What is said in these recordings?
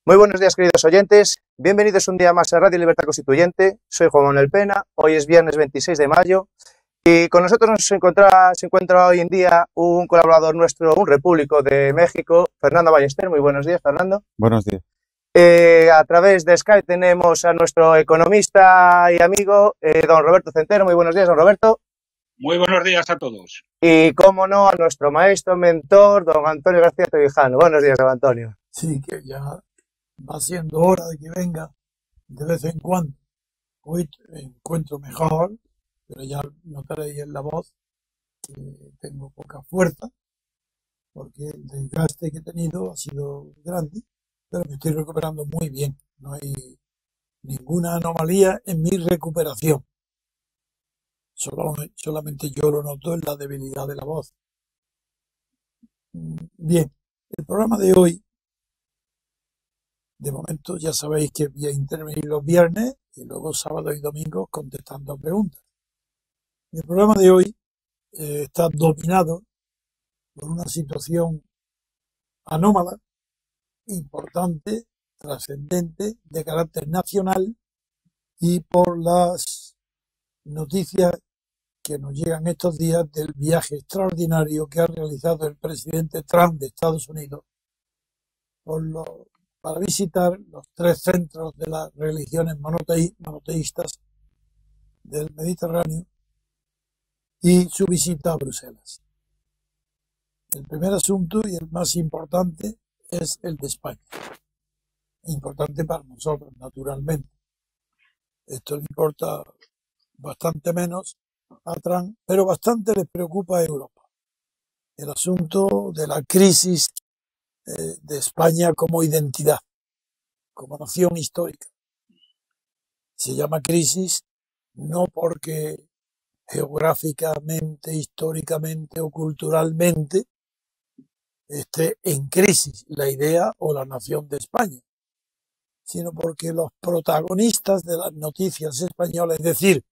Muy buenos días, queridos oyentes. Bienvenidos un día más a Radio Libertad Constituyente. Soy Juan Manuel Pena. Hoy es viernes 26 de mayo y con nosotros se encuentra hoy en día un colaborador nuestro, un repúblico de México, Fernando Ballester. Muy buenos días, Fernando. Buenos días. A través de Skype tenemos a nuestro economista y amigo, don Roberto Centeno. Muy buenos días, don Roberto. Muy buenos días a todos. Y, cómo no, a nuestro maestro, mentor, don Antonio García Trevijano. Buenos días, don Antonio. Sí, que ya va siendo hora de que venga de vez en cuando. Hoy me encuentro mejor, pero ya notaréis en la voz que tengo poca fuerza, porque el desgaste que he tenido ha sido grande, pero me estoy recuperando muy bien. No hay ninguna anomalía en mi recuperación. Solamente yo lo noto en la debilidad de la voz. Bien, el programa de hoy, de momento ya sabéis que voy a intervenir los viernes y luego sábado y domingo contestando preguntas. El programa de hoy está dominado por una situación anómala, importante, trascendente, de carácter nacional y por las noticias que nos llegan estos días del viaje extraordinario que ha realizado el presidente Trump de Estados Unidos para visitar los 3 centros de las religiones monoteístas del Mediterráneo y su visita a Bruselas. El primer asunto y el más importante es el de España. Importante para nosotros, naturalmente. Esto le importa bastante menos a Trump, pero bastante les preocupa a Europa. El asunto de la crisis de España como identidad, como nación histórica. Se llama crisis no porque geográficamente, históricamente o culturalmente esté en crisis la idea o la nación de España, sino porque los protagonistas de las noticias españolas, es decir,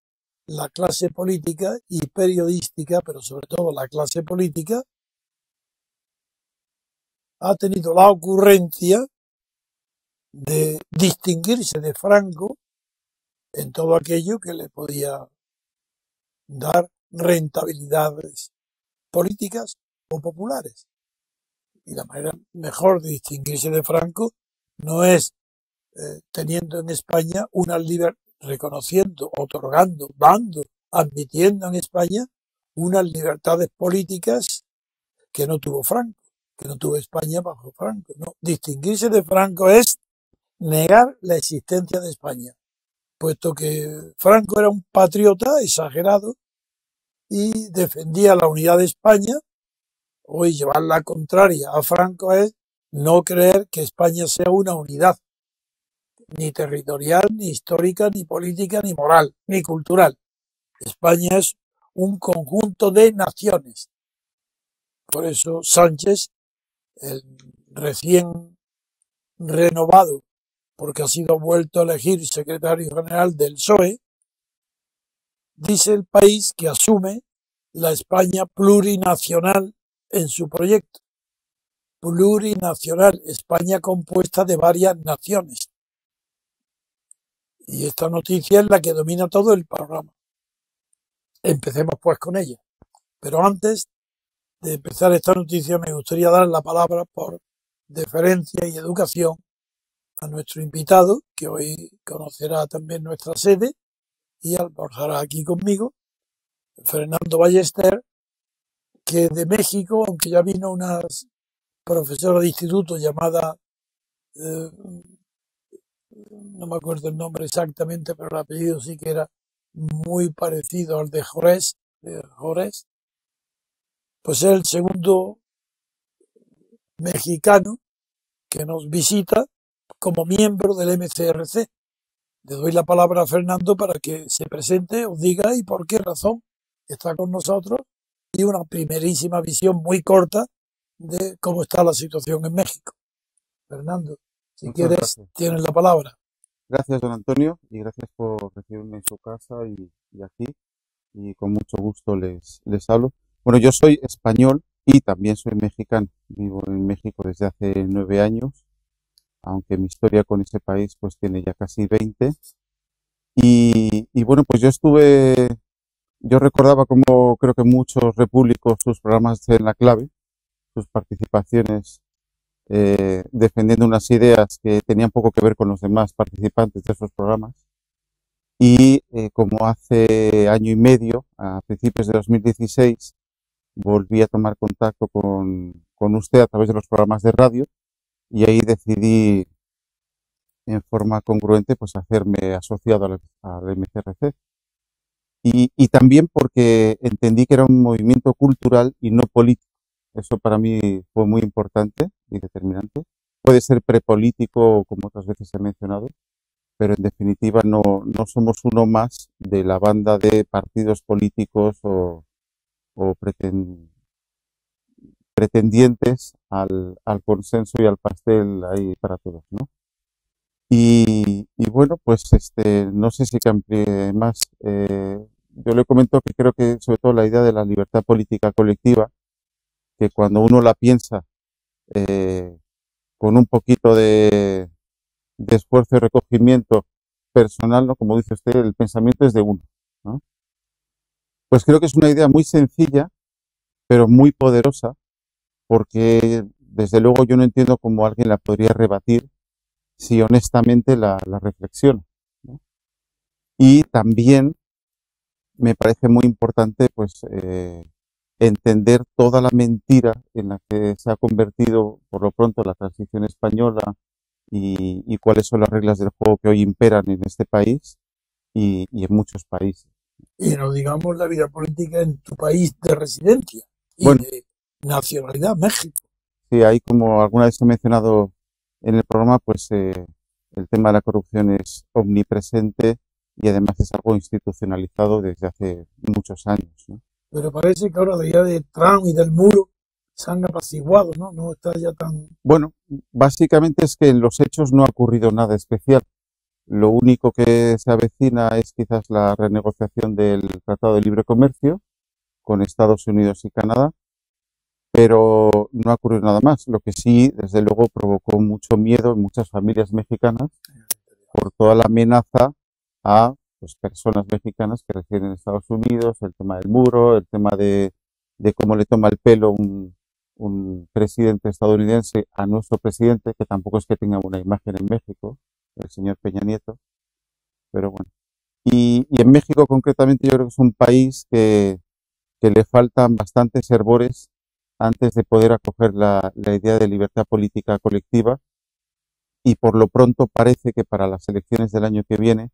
la clase política y periodística, pero sobre todo la clase política, ha tenido la ocurrencia de distinguirse de Franco en todo aquello que le podía dar rentabilidades políticas o populares. Y la manera mejor de distinguirse de Franco no es teniendo en España una libertad, reconociendo, otorgando, dando, admitiendo en España unas libertades políticas que no tuvo Franco, que no tuvo España bajo Franco. No, distinguirse de Franco es negar la existencia de España, puesto que Franco era un patriota exagerado y defendía la unidad de España. Hoy llevar la contraria a Franco es no creer que España sea una unidad, ni territorial, ni histórica, ni política, ni moral, ni cultural. España es un conjunto de naciones. Por eso Sánchez, el recién renovado, porque ha sido vuelto a elegir secretario general del PSOE, dice El País que asume la España plurinacional en su proyecto. Plurinacional, España compuesta de varias naciones. Y esta noticia es la que domina todo el programa. Empecemos pues con ella. Pero antes de empezar esta noticia me gustaría dar la palabra por deferencia y educación a nuestro invitado, que hoy conocerá también nuestra sede y almorzará aquí conmigo, Fernando Ballester, que de México, aunque ya vino una profesora de instituto llamada, no me acuerdo el nombre exactamente, pero el apellido sí que era muy parecido al de Jores, pues es el segundo mexicano que nos visita como miembro del MCRC. Le doy la palabra a Fernando para que se presente, os diga y por qué razón está con nosotros y una primerísima visión muy corta de cómo está la situación en México. Fernando, si Muchas quieres, gracias. tienes la palabra. Gracias, don Antonio, y gracias por recibirme en su casa y aquí, y con mucho gusto les hablo. Bueno, yo soy español y también soy mexicano. Vivo en México desde hace 9 años aunque mi historia con ese país pues tiene ya casi 20. Y bueno, pues yo recordaba como creo que muchos repúblicos sus programas en la clave, sus participaciones defendiendo unas ideas que tenían poco que ver con los demás participantes de esos programas. Y como hace año y medio, a principios de 2016, volví a tomar contacto con usted a través de los programas de radio y ahí decidí en forma congruente pues hacerme asociado al MCRC. Y también porque entendí que era un movimiento cultural y no político. Eso para mí fue muy importante y determinante. Puede ser prepolítico, como otras veces he mencionado, pero en definitiva no somos uno más de la banda de partidos políticos o pretendientes al consenso y al pastel ahí para todos, ¿no? Y bueno, pues no sé si que amplíe más. Yo le comento que creo que sobre todo la idea de la libertad política colectiva, que cuando uno la piensa con un poquito de esfuerzo y recogimiento personal, ¿no? Como dice usted, el pensamiento es de uno, ¿no? Pues creo que es una idea muy sencilla, pero muy poderosa, porque desde luego yo no entiendo cómo alguien la podría rebatir si honestamente la reflexiona, ¿no? Y también me parece muy importante pues entender toda la mentira en la que se ha convertido por lo pronto la transición española y cuáles son las reglas del juego que hoy imperan en este país y en muchos países. Y no digamos la vida política en tu país de residencia y Bueno, de nacionalidad, México. sí, ahí como alguna vez he mencionado en el programa, pues el tema de la corrupción es omnipresente y además es algo institucionalizado desde hace muchos años, ¿no? Pero parece que ahora la idea de Trump y del muro se han apaciguado, ¿no? No está ya tan... Bueno, básicamente es que en los hechos no ha ocurrido nada especial. Lo único que se avecina es quizás la renegociación del Tratado de Libre Comercio con Estados Unidos y Canadá, pero no ha ocurrido nada más. Lo que sí, desde luego, provocó mucho miedo en muchas familias mexicanas por toda la amenaza a pues, personas mexicanas que residen en Estados Unidos, el tema del muro, el tema de cómo le toma el pelo un presidente estadounidense a nuestro presidente, que tampoco es que tenga una imagen en México, el señor Peña Nieto, pero bueno. Y en México concretamente yo creo que es un país que le faltan bastantes hervores antes de poder acoger la idea de libertad política colectiva y por lo pronto parece que para las elecciones del año que viene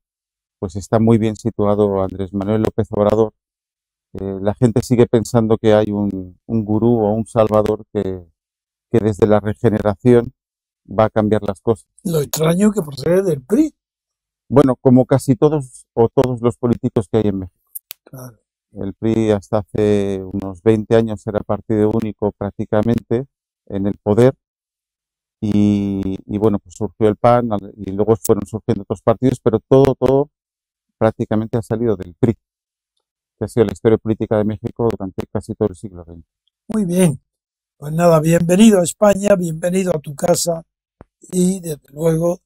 pues está muy bien situado Andrés Manuel López Obrador. La gente sigue pensando que hay un gurú o un salvador que desde la regeneración va a cambiar las cosas. Lo extraño que procede del PRI. Bueno, como casi todos o todos los políticos que hay en México. Claro. El PRI hasta hace unos 20 años era partido único prácticamente en el poder y bueno, pues surgió el PAN y luego fueron surgiendo otros partidos, pero todo prácticamente ha salido del PRI, que ha sido la historia política de México durante casi todo el siglo XX. Muy bien. Pues nada, bienvenido a España, bienvenido a tu casa y desde luego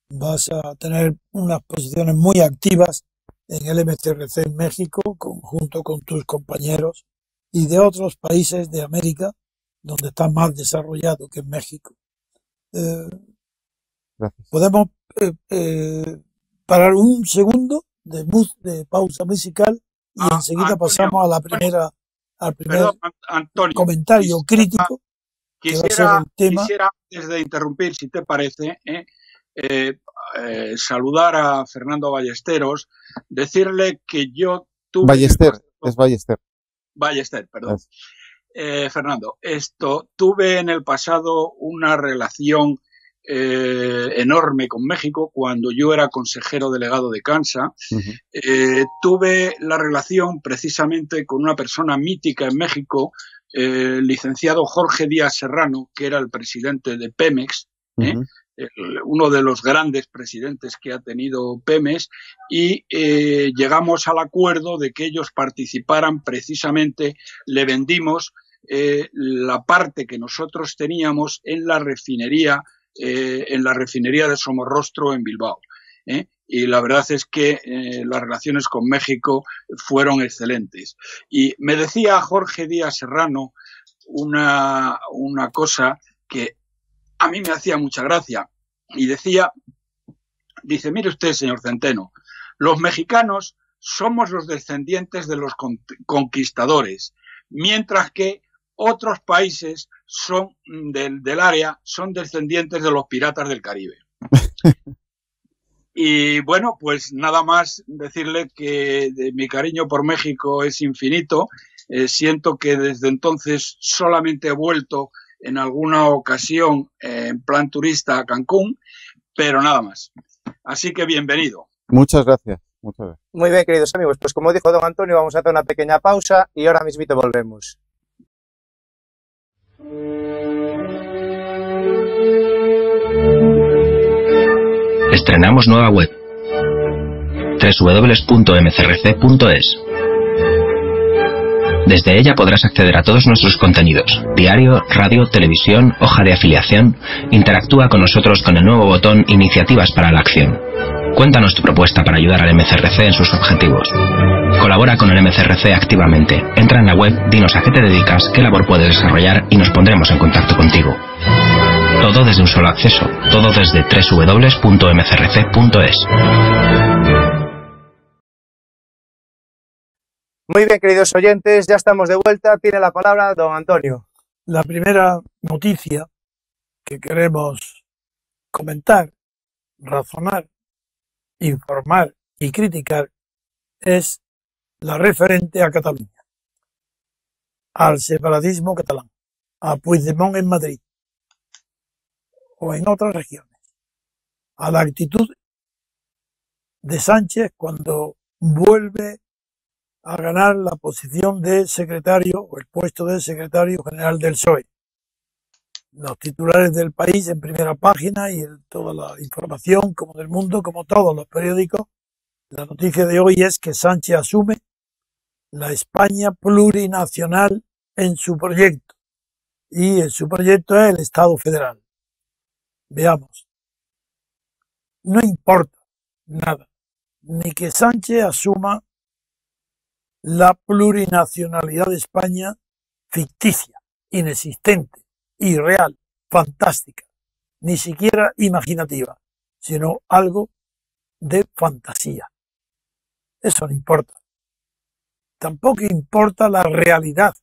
vas a tener unas posiciones muy activas en el MCRC en México, junto con tus compañeros y de otros países de América, donde está más desarrollado que en México. Gracias. Podemos parar un segundo de pausa musical y enseguida Antonio, pasamos a al primer perdón, Antonio, comentario crítico que va a ser el tema. Quisiera, antes de interrumpir, si te parece, saludar a Fernando Ballesteros, decirle que yo tuve... Ballester, perdón. Fernando, tuve en el pasado una relación enorme con México cuando yo era consejero delegado de Cansa. Tuve la relación precisamente con una persona mítica en México, el licenciado Jorge Díaz Serrano, que era el presidente de Pemex, uno de los grandes presidentes que ha tenido Pemex, y llegamos al acuerdo de que ellos participaran precisamente, le vendimos la parte que nosotros teníamos en la refinería en la refinería de Somorrostro en Bilbao. Y la verdad es que las relaciones con México fueron excelentes. Y me decía Jorge Díaz Serrano una cosa que a mí me hacía mucha gracia. Y dice, mire usted, señor Centeno, los mexicanos somos los descendientes de los conquistadores, mientras que otros países del área son descendientes de los piratas del Caribe. Y bueno, pues nada más decirle que mi cariño por México es infinito. Siento que desde entonces solamente he vuelto en alguna ocasión en plan turista a Cancún, pero nada más. Así que bienvenido. Muchas gracias. Muchas gracias. Muy bien, queridos amigos, pues como dijo don Antonio, vamos a hacer una pequeña pausa y ahora mismito volvemos. Estrenamos nueva web, www.mcrc.es. Desde ella podrás acceder a todos nuestros contenidos: diario, radio, televisión, hoja de afiliación. Interactúa con nosotros con el nuevo botón Iniciativas para la Acción. Cuéntanos tu propuesta para ayudar al MCRC en sus objetivos. Colabora con el MCRC activamente. Entra en la web, dinos a qué te dedicas, qué labor puedes desarrollar y nos pondremos en contacto contigo. Todo desde un solo acceso, todo desde www.mcrc.es. Muy bien, queridos oyentes, ya estamos de vuelta. Tiene la palabra don Antonio. La primera noticia que queremos comentar, razonar, informar y criticar es la referente a Cataluña, al separatismo catalán, a Puigdemont en Madrid o en otras regiones, a la actitud de Sánchez cuando vuelve a ganar la posición de secretario o el puesto de secretario general del PSOE. Los titulares del País en primera página y toda la información, como del Mundo, como todos los periódicos, la noticia de hoy es que Sánchez asume la España plurinacional en su proyecto, y en su proyecto es el Estado federal. Veamos. No importa nada, ni que Sánchez asuma la plurinacionalidad de España ficticia, inexistente, irreal, fantástica, ni siquiera imaginativa, sino algo de fantasía. Eso no importa. Tampoco importa la realidad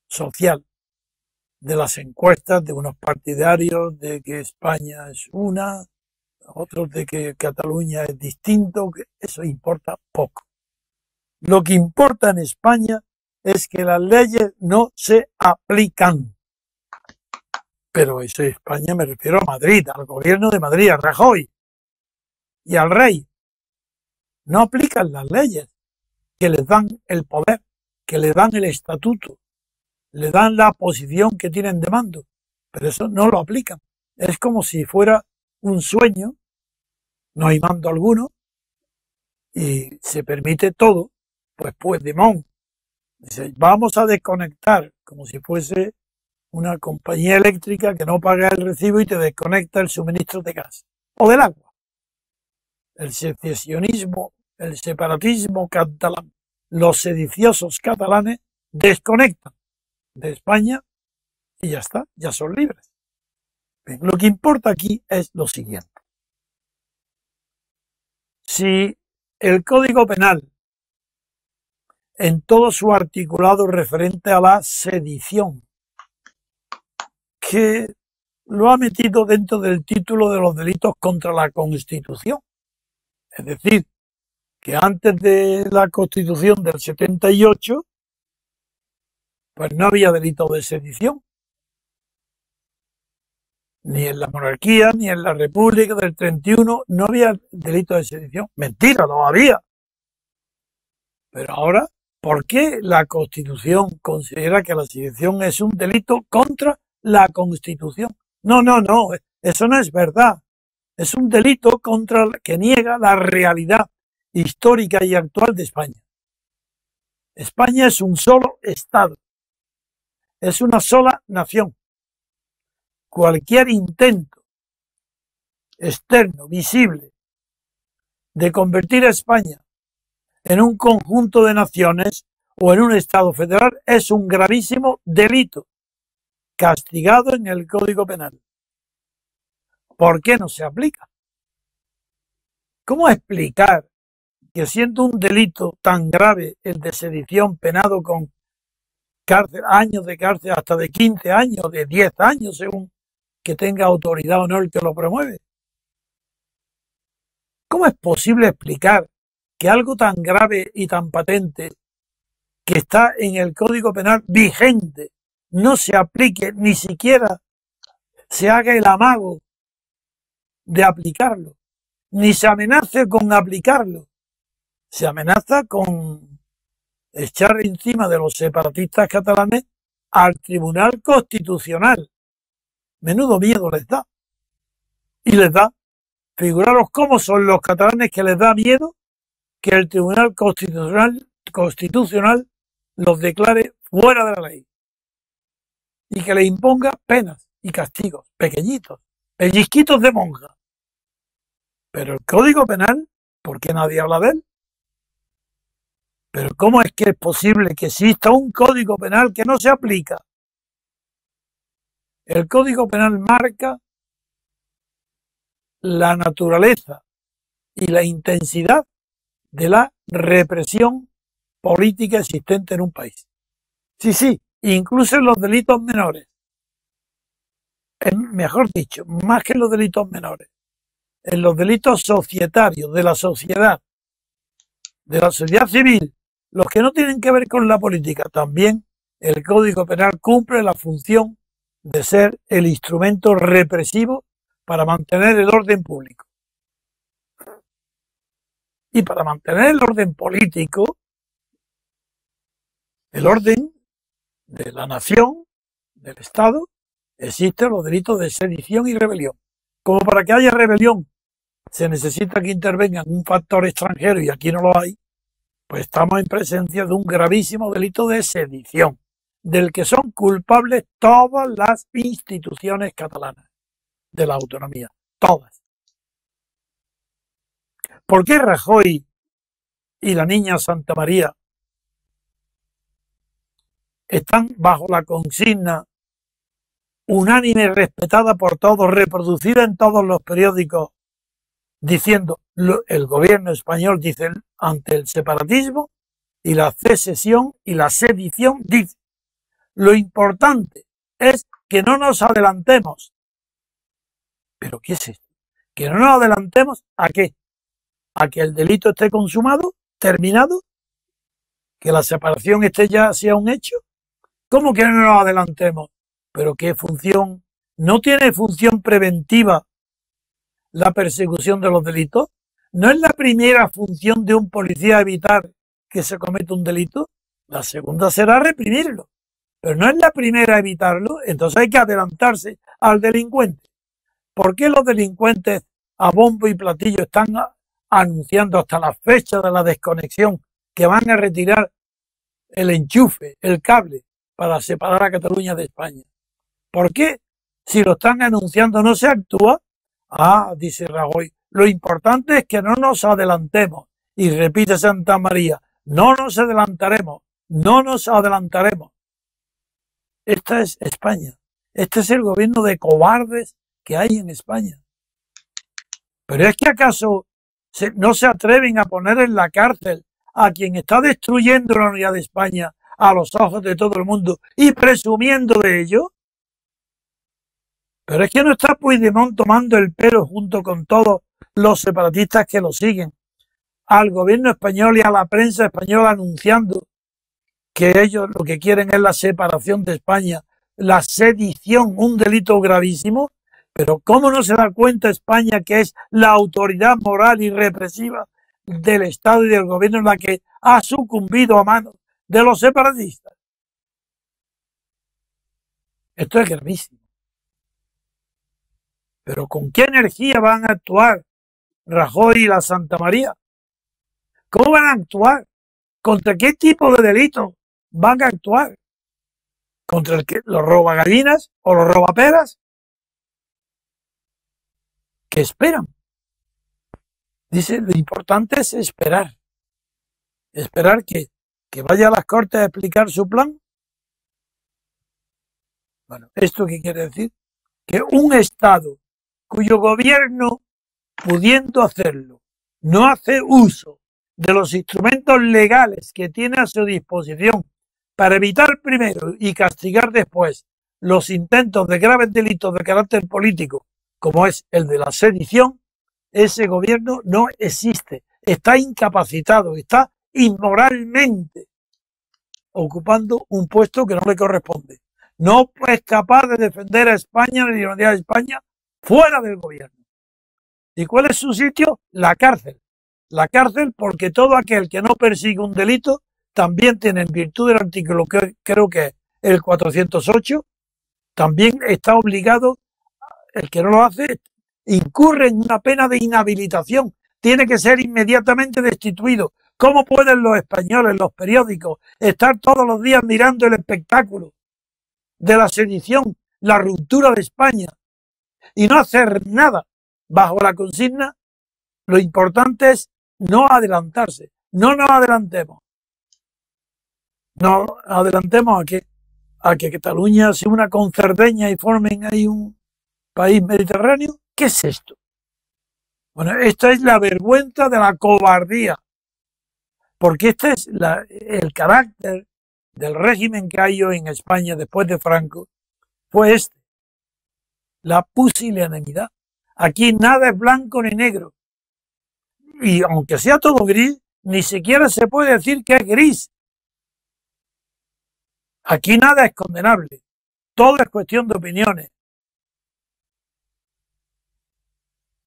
social de las encuestas de unos partidarios de que España es una, otros de que Cataluña es distinto, que eso importa poco. Lo que importa en España es que las leyes no se aplican. Pero eso en España me refiero a Madrid, al gobierno de Madrid, a Rajoy y al rey. No aplican las leyes que les dan el poder, que les dan el estatuto, le dan la posición que tienen de mando, pero eso no lo aplican. Es como si fuera un sueño, no hay mando alguno y se permite todo. Pues Puigdemont dice, vamos a desconectar, como si fuese una compañía eléctrica que no paga el recibo y te desconecta el suministro de gas o del agua. El secesionismo, el separatismo catalán, los sediciosos catalanes desconectan de España y ya está, ya son libres. Bien, lo que importa aquí es lo siguiente. Si el Código Penal, en todo su articulado referente a la sedición, que lo ha metido dentro del título de los delitos contra la Constitución, es decir, que antes de la Constitución del 78, pues no había delito de sedición, ni en la monarquía, ni en la República del 31, no había delito de sedición. Mentira, no había. Pero ahora, ¿por qué la Constitución considera que la sedición es un delito contra la Constitución? No, eso no es verdad. Es un delito que niega la realidad histórica y actual de España. España es un solo Estado. Es una sola nación. cualquier intento externo, visible, de convertir a España en un conjunto de naciones o en un Estado federal es un gravísimo delito, castigado en el Código Penal. ¿Por qué no se aplica? ¿Cómo explicar que siendo un delito tan grave el de sedición penado con cárcel, años de cárcel hasta de 15 años, de 10 años, según que tenga autoridad o no el que lo promueve? ¿Cómo es posible explicar que algo tan grave y tan patente que está en el Código Penal vigente no se aplique, ni siquiera se haga el amago de aplicarlo, ni se amenace con aplicarlo? Se amenaza con echar encima de los separatistas catalanes al Tribunal Constitucional. Menudo miedo les da. Y les da, figuraros cómo son los catalanes que les da miedo que el Tribunal Constitucional los declare fuera de la ley y que les imponga penas y castigos pequeñitos, pellizquitos de monja. Pero el Código Penal, ¿por qué nadie habla de él? Pero ¿cómo es que es posible que exista un Código Penal que no se aplica? El Código Penal marca la naturaleza y la intensidad de la represión política existente en un país. Sí, incluso en los delitos menores. Mejor dicho, más que en los delitos menores, en los delitos societarios de la sociedad civil, los que no tienen que ver con la política, también el Código Penal cumple la función de ser el instrumento represivo para mantener el orden público. Y para mantener el orden político, el orden de la nación, del Estado, existen los delitos de sedición y rebelión. Como para que haya rebelión se necesita que intervenga un factor extranjero y aquí no lo hay, pues estamos en presencia de un gravísimo delito de sedición, del que son culpables todas las instituciones catalanas de la autonomía, todas. ¿Por qué Rajoy y la niña Santa María están bajo la consigna unánime y respetada por todos, reproducida en todos los periódicos, diciendo, el gobierno español dice ante el separatismo y la secesión y la sedición, dice, lo importante es que no nos adelantemos? ¿Pero qué es esto? ¿Que no nos adelantemos a qué? ¿A que el delito esté consumado, terminado? ¿Que la separación ya sea un hecho? ¿Cómo que no nos adelantemos? ¿Pero qué función? ¿No tiene función preventiva la persecución de los delitos? ¿No es la primera función de un policía evitar que se cometa un delito? La segunda será reprimirlo. Pero no es la primera evitarlo, entonces hay que adelantarse al delincuente. ¿Por qué los delincuentes a bombo y platillo están anunciando hasta la fecha de la desconexión que van a retirar el enchufe, el cable, para separar a Cataluña de España? ¿Por qué? Si lo están anunciando no se actúa. Dice Rajoy, lo importante es que no nos adelantemos. Y repite Santa María, no nos adelantaremos, no nos adelantaremos. Esta es España. Este es el gobierno de cobardes que hay en España. Pero es que acaso no se atreven a poner en la cárcel a quien está destruyendo la unidad de España a los ojos de todo el mundo y presumiendo de ello. Pero es que no está Puigdemont tomando el pelo junto con todos los separatistas que lo siguen al gobierno español y a la prensa española anunciando que ellos lo que quieren es la separación de España, la sedición, un delito gravísimo. Pero ¿cómo no se da cuenta España que es la autoridad moral y represiva del Estado y del gobierno la que ha sucumbido a manos de los separatistas? Esto es gravísimo. Pero ¿con qué energía van a actuar Rajoy y la Santa María? ¿Cómo van a actuar? ¿Contra qué tipo de delito van a actuar? ¿Contra los robagallinas o los robaperas? que esperan. Dice, lo importante es esperar. Esperar que vaya a las Cortes a explicar su plan. Bueno, ¿esto qué quiere decir? Que un Estado cuyo gobierno, pudiendo hacerlo, no hace uso de los instrumentos legales que tiene a su disposición para evitar primero y castigar después los intentos de graves delitos de carácter político, como es el de la sedición, ese gobierno no existe, está incapacitado, está inmoralmente ocupando un puesto que no le corresponde. No es capaz de defender a España ni de unidad de España fuera del gobierno. ¿Y cuál es su sitio? La cárcel. La cárcel, porque todo aquel que no persigue un delito también tiene, en virtud del artículo que creo que es el 408, también está obligado, el que no lo hace, incurre en una pena de inhabilitación. Tiene que ser inmediatamente destituido. ¿Cómo pueden los españoles, los periódicos, estar todos los días mirando el espectáculo de la sedición, la ruptura de España, y no hacer nada bajo la consigna? Lo importante es no adelantarse. No nos adelantemos. No adelantemos a que Cataluña se una con Cerdeña y formen ahí un país mediterráneo. ¿Qué es esto? Bueno, esta es la vergüenza de la cobardía, porque este es el carácter del régimen que hay hoy en España después de Franco, fue la pusilanimidad. Aquí nada es blanco ni negro. Y aunque sea todo gris, ni siquiera se puede decir que es gris. Aquí nada es condenable. Todo es cuestión de opiniones.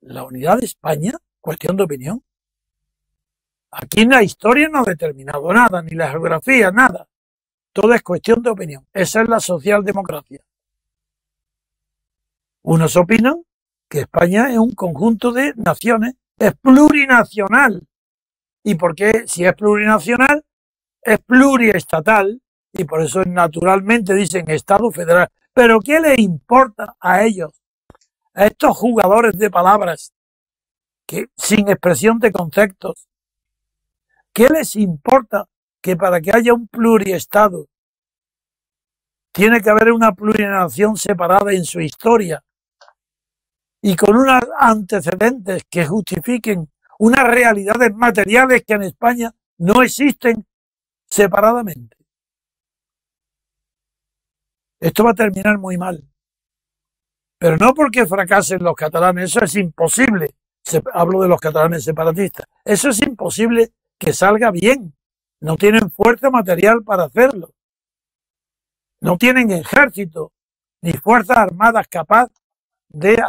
La unidad de España, cuestión de opinión. Aquí la historia no ha determinado nada, ni la geografía, nada. Todo es cuestión de opinión. Esa es la socialdemocracia. Unos opinan que España es un conjunto de naciones, es plurinacional. ¿Y por qué? Si es plurinacional, es pluriestatal, y por eso naturalmente dicen Estado federal. Pero ¿qué les importa a ellos, a estos jugadores de palabras, que sin expresión de conceptos? ¿Qué les importa que para que haya un pluriestado tiene que haber una plurinación separada en su historia y con unos antecedentes que justifiquen unas realidades materiales que en España no existen separadamente? Esto va a terminar muy mal. Pero no porque fracasen los catalanes, eso es imposible. Hablo de los catalanes separatistas. Eso es imposible que salga bien. No tienen fuerza material para hacerlo. No tienen ejército ni fuerzas armadas capaz de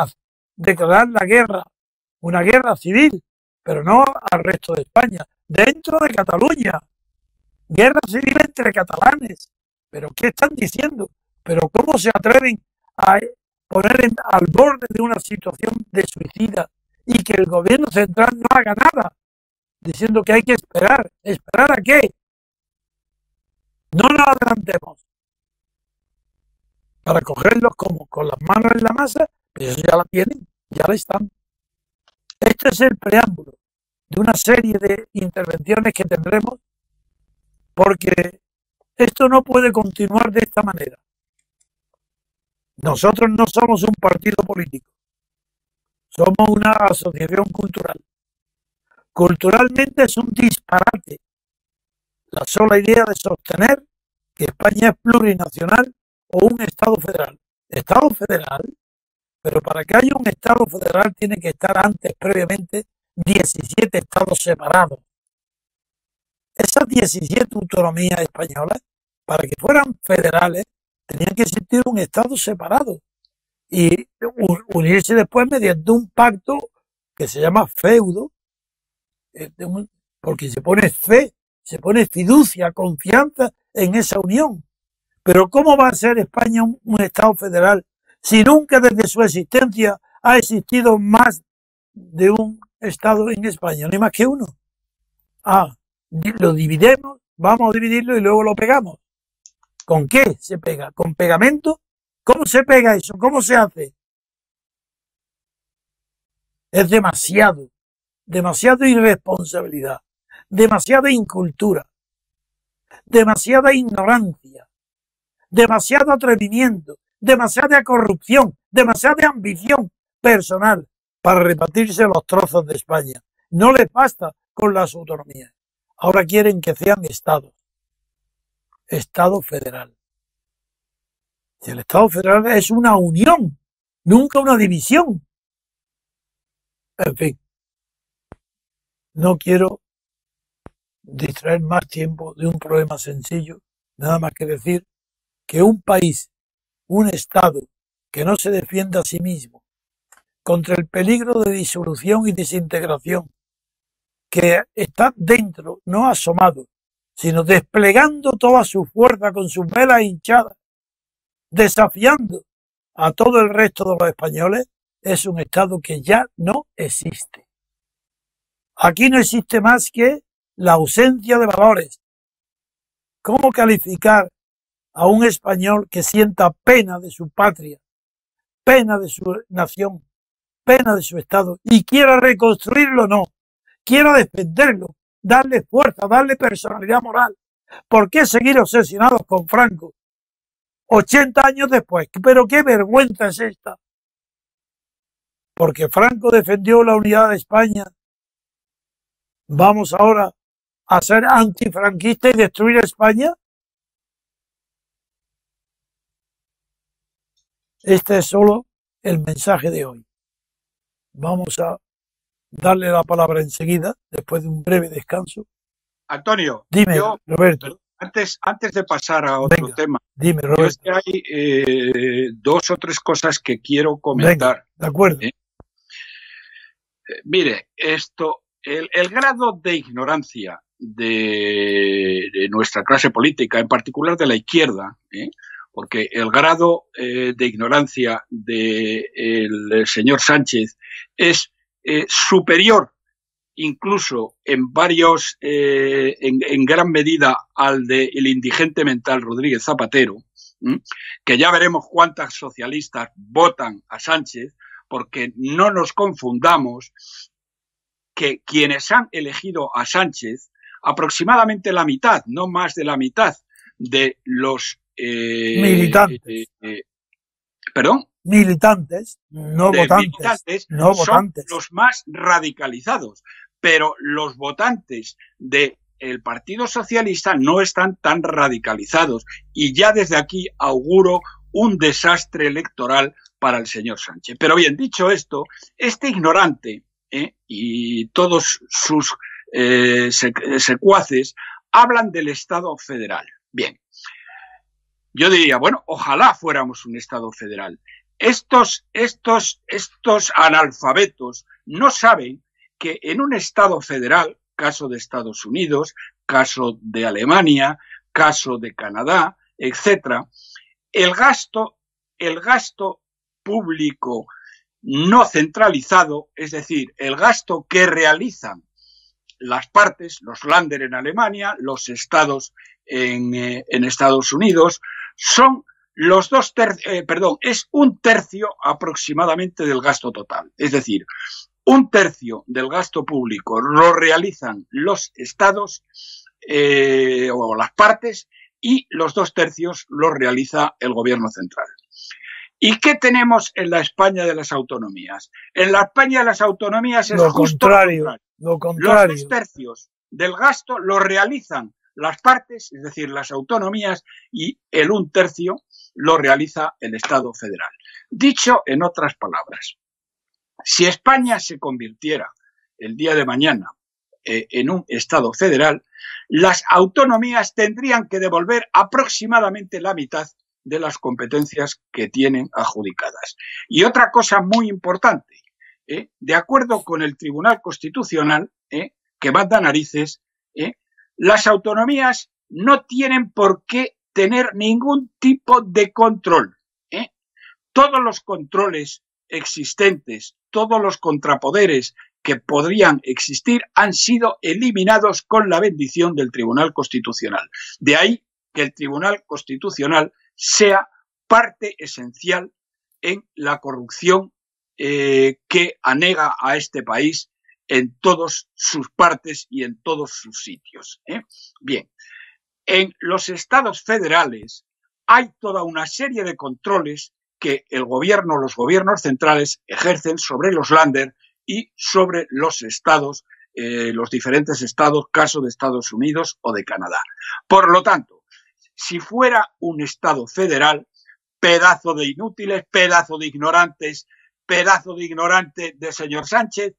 declarar la guerra, una guerra civil, pero no al resto de España, dentro de Cataluña. Guerra civil entre catalanes. ¿Pero qué están diciendo? ¿Pero cómo se atreven a poner al borde de una situación de suicida y que el gobierno central no haga nada? Diciendo que hay que esperar. ¿Esperar a qué? No nos adelantemos. Para cogerlos como con las manos en la masa, pero eso ya la tienen, ya la están. Este es el preámbulo de una serie de intervenciones que tendremos, porque esto no puede continuar de esta manera. Nosotros no somos un partido político, somos una asociación cultural. Culturalmente es un disparate la sola idea de sostener que España es plurinacional o un Estado federal. Estado federal, pero para que haya un Estado federal tiene que estar antes, previamente, 17 estados separados. Esas 17 autonomías españolas, para que fueran federales, tenían que existir un Estado separado y unirse después mediante un pacto que se llama feudo, porque se pone fe, se pone fiducia, confianza en esa unión. Pero ¿cómo va a ser España un Estado federal si nunca desde su existencia ha existido más de un Estado en España? No hay más que uno. Lo dividimos, vamos a dividirlo y luego lo pegamos. ¿Con qué se pega? ¿Con pegamento? ¿Cómo se pega eso? ¿Cómo se hace? Es demasiado, demasiada irresponsabilidad, demasiada incultura, demasiada ignorancia, demasiado atrevimiento, demasiada corrupción, demasiada ambición personal para repartirse los trozos de España. No les basta con las autonomías. Ahora quieren que sean estados. Estado federal. Si el Estado federal es una unión, nunca una división. En fin, no quiero distraer más tiempo de un problema sencillo, nada más que decir que un país, un Estado que no se defienda a sí mismo contra el peligro de disolución y desintegración que está dentro, no asomado, sino desplegando toda su fuerza con sus velas hinchadas, desafiando a todo el resto de los españoles, es un Estado que ya no existe. Aquí no existe más que la ausencia de valores. ¿Cómo calificar a un español que sienta pena de su patria, pena de su nación, pena de su Estado y quiera reconstruirlo? No, quiera defenderlo, darle fuerza, darle personalidad moral. ¿Por qué seguir obsesionados con Franco 80 años después? Pero qué vergüenza es esta. Porque Franco defendió la unidad de España. ¿Vamos ahora a ser antifranquistas y destruir España? Este es solo el mensaje de hoy. Vamos a darle la palabra enseguida, después de un breve descanso. Antonio, dime, Roberto. Antes de pasar a otro tema, dime, Roberto. Es que hay 2 o 3 cosas que quiero comentar. Venga, de acuerdo. Mire, el grado de ignorancia de nuestra clase política, en particular de la izquierda, porque el grado de ignorancia del señor Sánchez es superior incluso en gran medida al del indigente mental Rodríguez Zapatero, que ya veremos cuántas socialistas votan a Sánchez, porque no nos confundamos que quienes han elegido a Sánchez, aproximadamente la mitad, no más de la mitad de los militantes. ¿Perdón? Militantes, no votantes. No votantes. Son los más radicalizados, pero los votantes del Partido Socialista no están tan radicalizados y ya desde aquí auguro un desastre electoral para el señor Sánchez. Pero bien, dicho esto, este ignorante y todos sus secuaces hablan del Estado federal. Bien, yo diría, bueno, ojalá fuéramos un Estado federal. Estos analfabetos no saben que en un Estado federal, caso de Estados Unidos, caso de Alemania, caso de Canadá, etcétera, el gasto público no centralizado, es decir, el gasto que realizan las partes, los Länder en Alemania, los estados en Estados Unidos, son es 1/3 aproximadamente del gasto total. Es decir, 1/3 del gasto público lo realizan los estados o las partes y los 2/3 lo realiza el gobierno central. ¿Y qué tenemos en la España de las autonomías? En la España de las autonomías es justo lo contrario. Los 2/3 del gasto lo realizan las partes, es decir, las autonomías, y el 1/3 lo realiza el Estado federal. Dicho en otras palabras, si España se convirtiera el día de mañana en un Estado federal, las autonomías tendrían que devolver aproximadamente la mitad de las competencias que tienen adjudicadas. Y otra cosa muy importante, de acuerdo con el Tribunal Constitucional, que manda narices, las autonomías no tienen por qué tener ningún tipo de control. Todos los controles existentes, todos los contrapoderes que podrían existir han sido eliminados con la bendición del Tribunal Constitucional. De ahí que el Tribunal Constitucional sea parte esencial en la corrupción que anega a este país en todas sus partes y en todos sus sitios. Bien, en los estados federales hay toda una serie de controles que el gobierno, los gobiernos centrales ejercen sobre los länder y sobre los estados, los diferentes estados, caso de Estados Unidos o de Canadá. Por lo tanto, si fuera un estado federal, pedazo de inútiles, pedazo de ignorantes, pedazo de ignorante de señor Sánchez,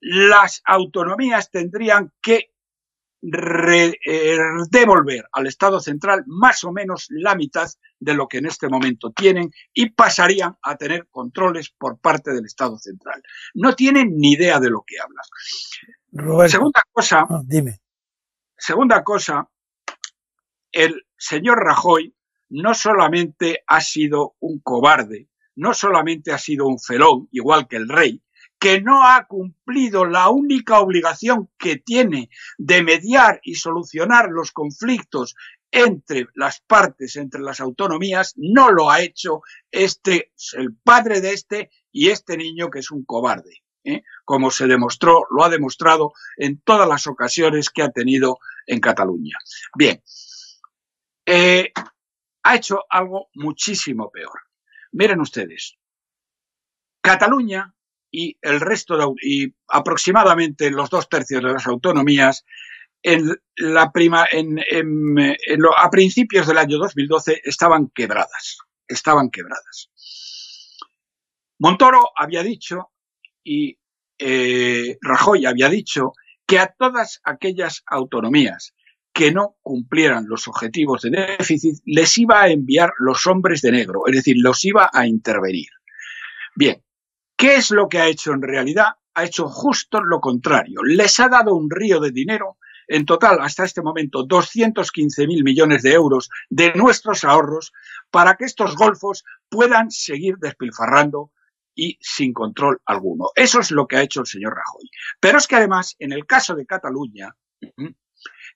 las autonomías tendrían que devolver al Estado central más o menos la mitad de lo que en este momento tienen y pasarían a tener controles por parte del Estado central. No tienen ni idea de lo que hablan. Roberto, Segunda cosa, el señor Rajoy no solamente ha sido un cobarde, no solamente ha sido un felón, igual que el rey, que no ha cumplido la única obligación que tiene de mediar y solucionar los conflictos entre las partes, entre las autonomías, no lo ha hecho el padre de y este niño que es un cobarde, como se demostró, lo ha demostrado en todas las ocasiones que ha tenido en Cataluña. Bien, ha hecho algo muchísimo peor. Miren ustedes, Cataluña y el resto y aproximadamente los 2/3 de las autonomías a principios del año 2012 estaban quebradas. Montoro había dicho y Rajoy había dicho que a todas aquellas autonomías que no cumplieran los objetivos de déficit les iba a enviar los hombres de negro, es decir, los iba a intervenir. Bien, ¿qué es lo que ha hecho en realidad? Ha hecho justo lo contrario. Les ha dado un río de dinero, en total hasta este momento 215.000 millones de euros de nuestros ahorros para que estos golfos puedan seguir despilfarrando y sin control alguno. Eso es lo que ha hecho el señor Rajoy. Pero es que además, en el caso de Cataluña,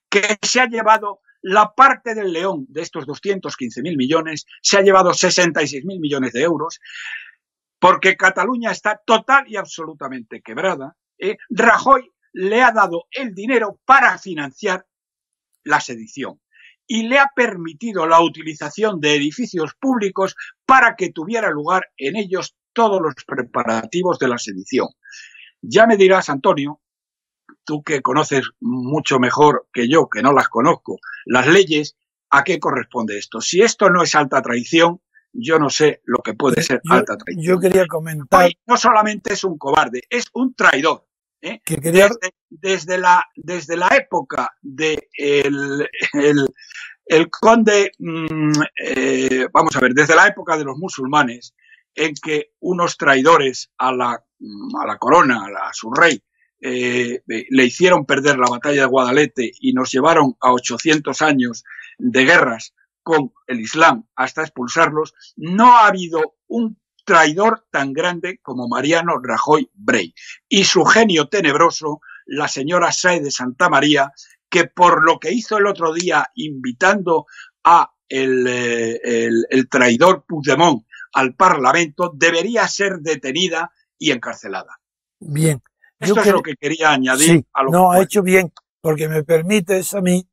que se ha llevado la parte del león de estos 215.000 millones, se ha llevado 66.000 millones de euros, porque Cataluña está total y absolutamente quebrada. Rajoy le ha dado el dinero para financiar la sedición y le ha permitido la utilización de edificios públicos para que tuviera lugar en ellos todos los preparativos de la sedición. Ya me dirás, Antonio, tú que conoces mucho mejor que yo, que no las conozco, las leyes, ¿a qué corresponde esto? Si esto no es alta traición, yo no sé lo que puede ser alta traición. Yo quería comentar... Hoy no solamente es un cobarde, es un traidor. Que quería... desde la época de el conde, vamos a ver, desde la época de los musulmanes, en que unos traidores a la corona, a su rey, le hicieron perder la batalla de Guadalete y nos llevaron a 800 años de guerras con el Islam hasta expulsarlos, no ha habido un traidor tan grande como Mariano Rajoy Brey y su genio tenebroso, la señora Sáenz de Santamaría, que por lo que hizo el otro día invitando a el traidor Puigdemont al Parlamento, debería ser detenida y encarcelada. Bien. Esto es lo que quería añadir. Sí, a lo no, que ha hecho bien, porque me permites a mí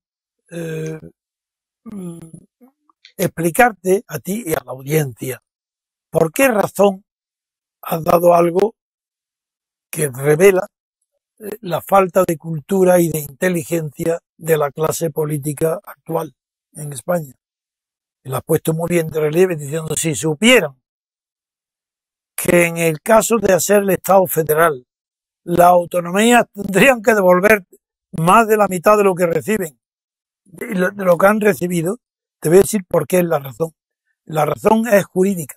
explicarte a ti y a la audiencia por qué razón has dado algo que revela la falta de cultura y de inteligencia de la clase política actual en España. Y lo has puesto muy bien de relieve diciendo, si supieran que en el caso de hacer el Estado federal, las autonomías tendrían que devolver más de la mitad de lo que reciben, de lo que han recibido, te voy a decir por qué es la razón. La razón es jurídica,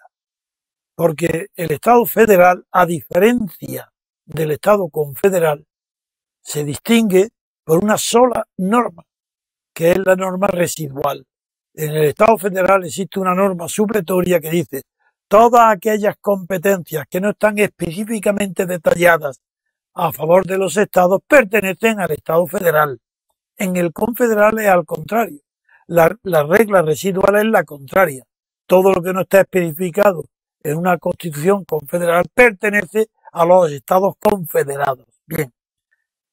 porque el Estado federal, a diferencia del Estado confederal, se distingue por una sola norma, que es la norma residual. En el Estado federal existe una norma supletoria que dice todas aquellas competencias que no están específicamente detalladas a favor de los estados pertenecen al Estado federal. En el confederal es al contrario. La regla residual es la contraria. Todo lo que no está especificado en una constitución confederal, pertenece a los Estados confederados. Bien,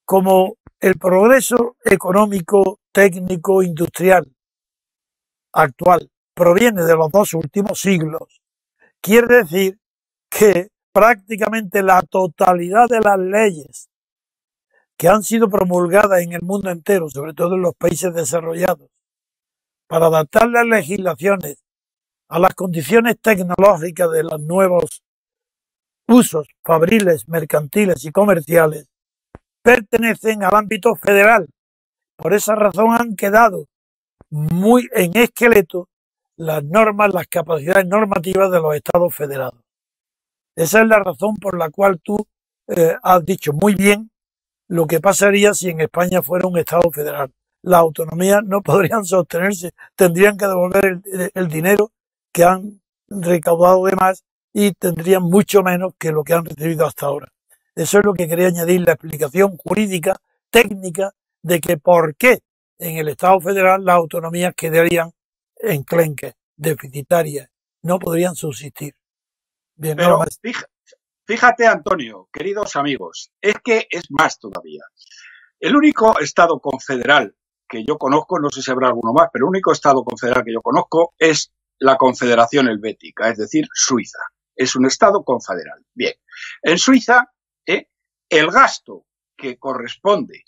como el progreso económico, técnico, industrial actual proviene de los dos últimos siglos, quiere decir que prácticamente la totalidad de las leyes que han sido promulgadas en el mundo entero, sobre todo en los países desarrollados, para adaptar las legislaciones a las condiciones tecnológicas de los nuevos usos fabriles, mercantiles y comerciales, pertenecen al ámbito federal. Por esa razón han quedado muy en esqueleto las normas, las capacidades normativas de los estados federados. Esa es la razón por la cual tú has dicho muy bien lo que pasaría si en España fuera un estado federal. Las autonomías no podrían sostenerse, tendrían que devolver el dinero que han recaudado de más y tendrían mucho menos que lo que han recibido hasta ahora. Eso es lo que quería añadir, la explicación jurídica, técnica, de que por qué en el Estado federal las autonomías quedarían enclenques, deficitarias, no podrían subsistir. Bien, pero más. Fíjate, Antonio, queridos amigos, es que es más todavía. El único Estado confederal que yo conozco, no sé si habrá alguno más, pero el único Estado confederal que yo conozco es la Confederación Helvética, es decir, Suiza. Es un Estado confederal. Bien, en Suiza, el gasto que corresponde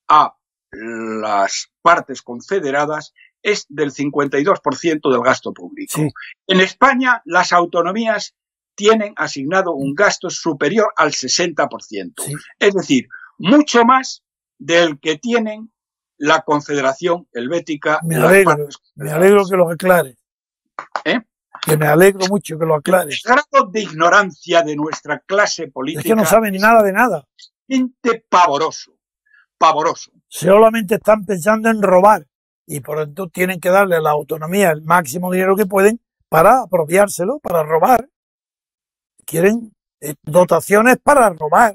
a las partes confederadas es del 52% del gasto público. Sí. En España, las autonomías tienen asignado un gasto superior al 60%. Sí. Es decir, mucho más del que tienen la Confederación Helvética. Me alegro que lo aclare. Que me alegro mucho que lo aclare. El grado de ignorancia de nuestra clase política. Es que no saben nada de nada. Gente pavoroso. Pavoroso. Solamente están pensando en robar y por tanto tienen que darle a la autonomía el máximo dinero que pueden para apropiárselo, para robar. Quieren dotaciones para robar.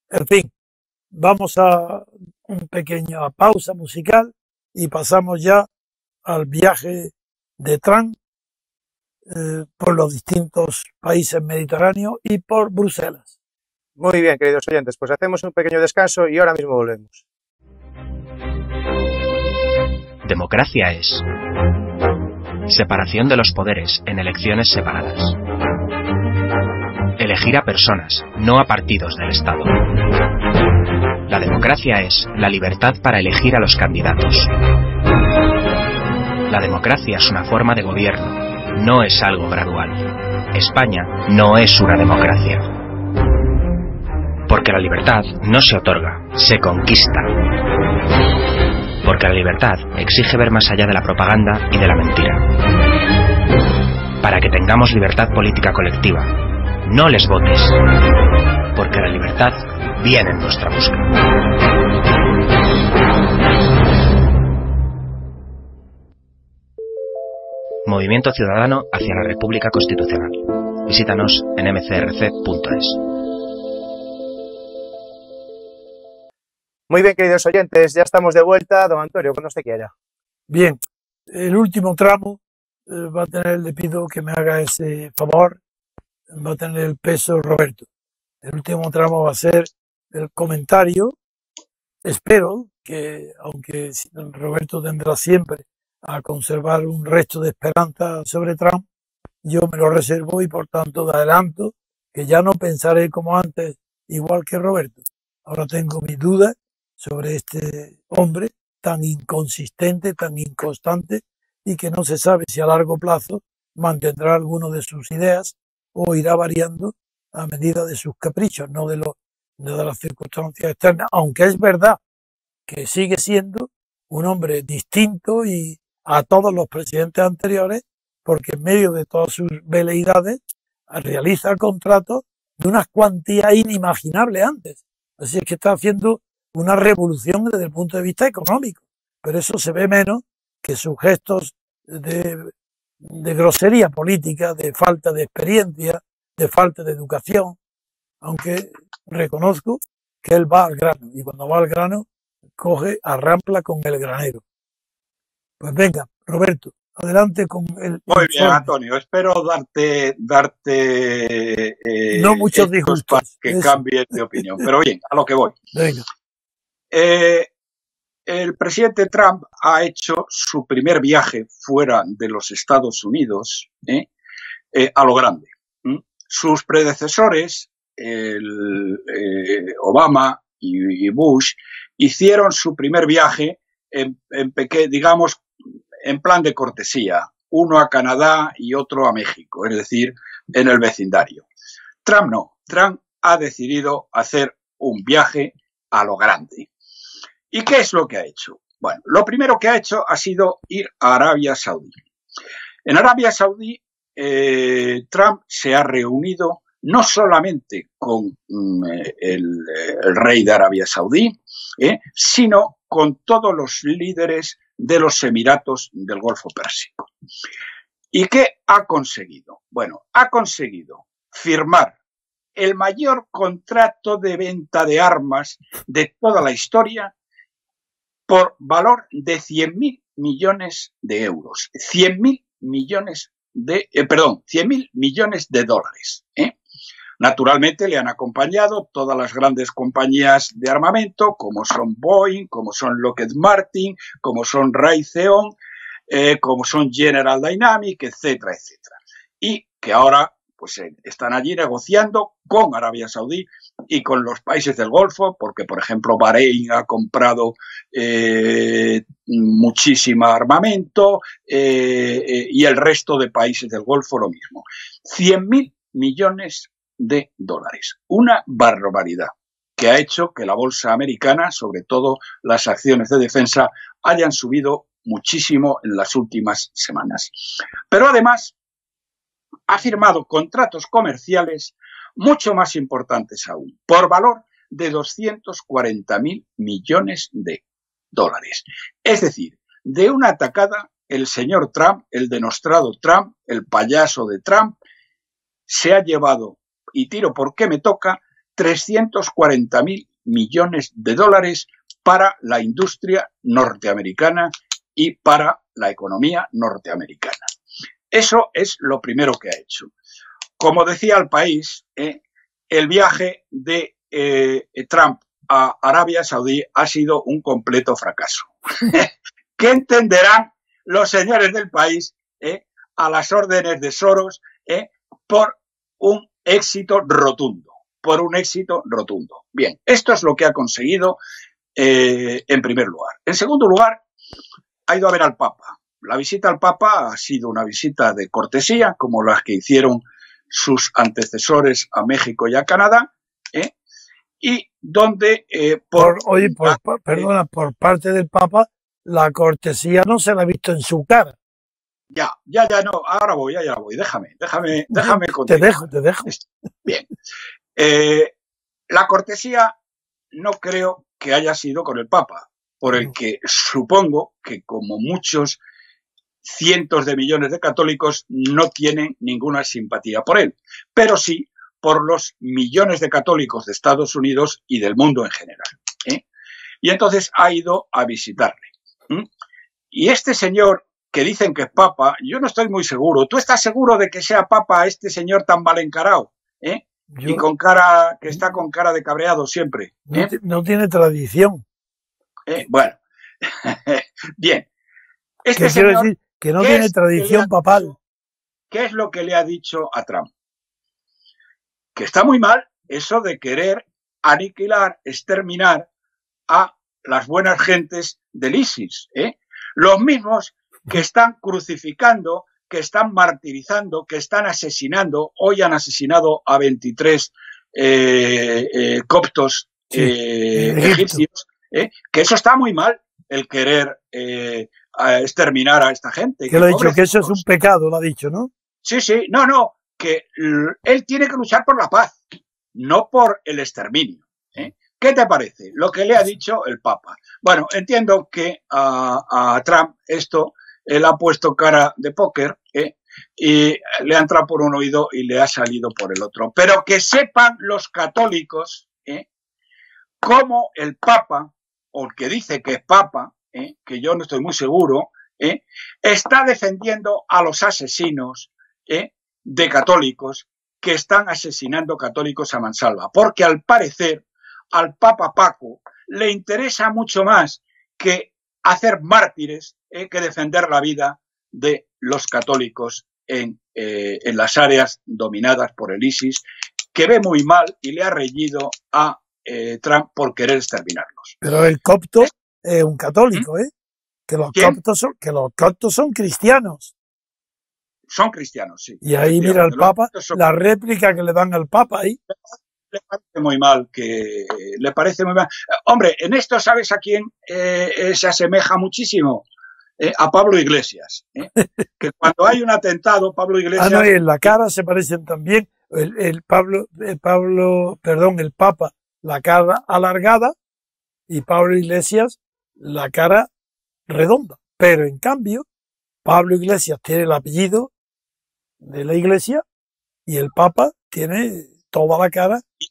En fin, vamos a una pequeña pausa musical y pasamos ya al viaje de Trump por los distintos países mediterráneos y por Bruselas. Muy bien, queridos oyentes, pues hacemos un pequeño descanso y ahora mismo volvemos. Democracia es separación de los poderes en elecciones separadas. Elegir a personas, no a partidos del Estado. La democracia es la libertad para elegir a los candidatos. La democracia es una forma de gobierno, no es algo gradual. España no es una democracia. Porque la libertad no se otorga, se conquista. Porque la libertad exige ver más allá de la propaganda y de la mentira. Para que tengamos libertad política colectiva, no les votes, porque la libertad viene en nuestra busca. Movimiento Ciudadano hacia la República Constitucional. Visítanos en mcrc.es. Muy bien, queridos oyentes, ya estamos de vuelta. Don Antonio, cuando usted quiera. Bien, el último tramo va a tener, le pido que me haga ese favor, va a tener el peso Roberto. El último tramo va a ser el comentario. Espero que, aunque Roberto tendrá siempre a conservar un resto de esperanza sobre Trump, yo me lo reservo y por tanto de adelanto que ya no pensaré como antes igual que Roberto. Ahora tengo mis dudas sobre este hombre tan inconsistente, tan inconstante y que no se sabe si a largo plazo mantendrá alguno de sus ideas o irá variando a medida de sus caprichos, no de las circunstancias externas, aunque es verdad que sigue siendo un hombre distinto y a todos los presidentes anteriores, porque en medio de todas sus veleidades realiza contratos de unas cuantías inimaginables antes. Así es que está haciendo una revolución desde el punto de vista económico, pero eso se ve menos que sus gestos de grosería política, de falta de experiencia, de falta de educación, aunque reconozco que él va al grano, y cuando va al grano coge, arrampla con el granero. Pues venga, Roberto, Adelante con el Muy bien, informe. Antonio. Espero darte No muchos hechos disgustos. para que Eso. cambies de opinión. Pero bien, a lo que voy. Venga. El presidente Trump ha hecho su primer viaje fuera de los Estados Unidos a lo grande. Sus predecesores, Obama y Bush, hicieron su primer viaje digamos, en plan de cortesía, uno a Canadá y otro a México, es decir, en el vecindario. Trump no. Trump ha decidido hacer un viaje a lo grande. ¿Y qué es lo que ha hecho? Bueno, lo primero que ha hecho ha sido ir a Arabia Saudí. En Arabia Saudí, Trump se ha reunido no solamente con el rey de Arabia Saudí, sino con todos los líderes de los Emiratos del Golfo Pérsico. ¿Y qué ha conseguido? Bueno, ha conseguido firmar el mayor contrato de venta de armas de toda la historia por valor de 100.000 millones de euros. 100.000 millones de dólares. Naturalmente le han acompañado todas las grandes compañías de armamento, como son Boeing, como son Lockheed Martin, como son Raytheon, como son General Dynamics, etcétera, etcétera. Y que ahora pues están allí negociando con Arabia Saudí y con los países del Golfo, porque, por ejemplo, Bahrein ha comprado muchísimo armamento y el resto de países del Golfo lo mismo. 100.000 millones de dólares. Una barbaridad que ha hecho que la bolsa americana, sobre todo las acciones de defensa, hayan subido muchísimo en las últimas semanas. Pero además ha firmado contratos comerciales mucho más importantes aún, por valor de 240.000 millones de dólares. Es decir, de una tacada, el señor Trump, el denostrado Trump, el payaso de Trump, se ha llevado, y tiro porque me toca, 340.000 millones de dólares para la industria norteamericana y para la economía norteamericana. Eso es lo primero que ha hecho. Como decía El País, el viaje de Trump a Arabia Saudí ha sido un completo fracaso. ¿Qué entenderán los señores del País a las órdenes de Soros por un éxito rotundo? Por un éxito rotundo. Bien, esto es lo que ha conseguido en primer lugar. En segundo lugar, ha ido a ver al Papa. La visita al Papa ha sido una visita de cortesía, como las que hicieron sus antecesores a México y a Canadá, y donde por parte del Papa, la cortesía no se la ha visto en su cara. Ya, no, ahora voy, déjame continuar. Te dejo. Bien. La cortesía no creo que haya sido con el Papa, por el que supongo que, como muchos cientos de millones de católicos, no tienen ninguna simpatía por él, pero sí por los millones de católicos de Estados Unidos y del mundo en general. Y entonces ha ido a visitarle. Y este señor, que dicen que es papa, yo no estoy muy seguro. ¿Tú estás seguro de que sea papa este señor tan mal encarado? Y con cara, que está con cara de cabreado siempre. No tiene tradición. Bueno, bien. Este señor, quiero decir que no tiene tradición papal. ¿Qué es lo que le ha dicho a Trump? Que está muy mal eso de querer aniquilar, exterminar a las buenas gentes del ISIS. Los mismos que están crucificando, que están martirizando, que están asesinando. Hoy han asesinado a 23 coptos egipcios. Que eso está muy mal, el querer exterminar a esta gente. Que lo ha dicho, que eso es un pecado, lo ha dicho, ¿no? Sí, no, que él tiene que luchar por la paz, no por el exterminio. ¿Qué te parece lo que le ha dicho el Papa? Bueno, entiendo que a Trump esto, él ha puesto cara de póker y le ha entrado por un oído y le ha salido por el otro. Pero que sepan los católicos cómo el Papa, o el que dice que es Papa, que yo no estoy muy seguro, está defendiendo a los asesinos de católicos que están asesinando católicos a mansalva, porque al parecer al Papa Paco le interesa mucho más que hacer mártires que defender la vida de los católicos en las áreas dominadas por el ISIS, que ve muy mal y le ha reñido a Trump por querer exterminarlos. Pero el copto es un católico, que los coptos son cristianos. Son cristianos, sí. Y ahí mira el Papa, la réplica que le dan al Papa ahí. Le parece muy mal, Hombre, en esto, ¿sabes a quién se asemeja muchísimo? A Pablo Iglesias. Que cuando hay un atentado, Pablo Iglesias... y en la cara se parecen también. El Papa, la cara alargada, y Pablo Iglesias, la cara redonda. Pero en cambio, Pablo Iglesias tiene el apellido de la Iglesia y el Papa tiene toda la cara y